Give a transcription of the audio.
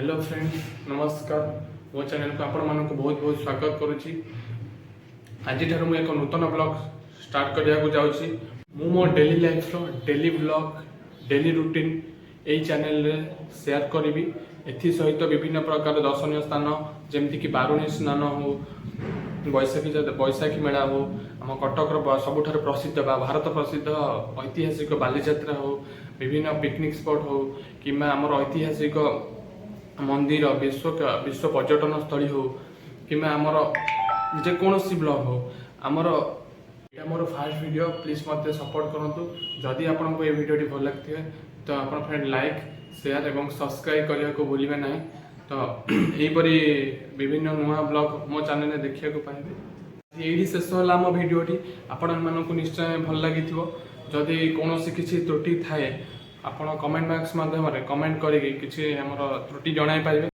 Hello friends, नमस्कार। मो channel को आपण मानक बहुत बहुत स्वागत करुच्ची। आज मुझे एक नूतन ब्लॉग स्टार्ट करने जाऊँगी। मु मो daily life daily blog daily routine यही चैनल रे शेयर करी। एसहित विभिन्न प्रकार दर्शनीय स्थान जमीक बारुणी स्नान हो, बैशाखी मेला हो, आम कटक सबुठ प्रसिद्ध भारत प्रसिद्ध ऐतिहासिक बालीजात्रा हो, विभिन्न पिकनिक स्पॉट हो कि आमर ऐतिहासिक मंदिर विश्व पर्यटन स्थली हो कि आमर जेकोसी ब्लॉग हो आमर ये मोर फास्ट वीडियो। प्लीज मत सपोर्ट करूँ। जदि आपको ये वीडियो भल लगी तो आप फ्रेंड लाइक शेयर और सब्सक्राइब करने को भूलें ना। तो यहीपरी विभिन्न नुआ ब्लॉग मो चैनल देखा पाइबे। यही शेष है आम भिडियोटी। आपण मानक निश्चय भल लगी। जदि कौन किसी त्रुटि थाए आपण कमेंट बॉक्स माध्यम कमेंट करके किसी त्रुटि जन पारे।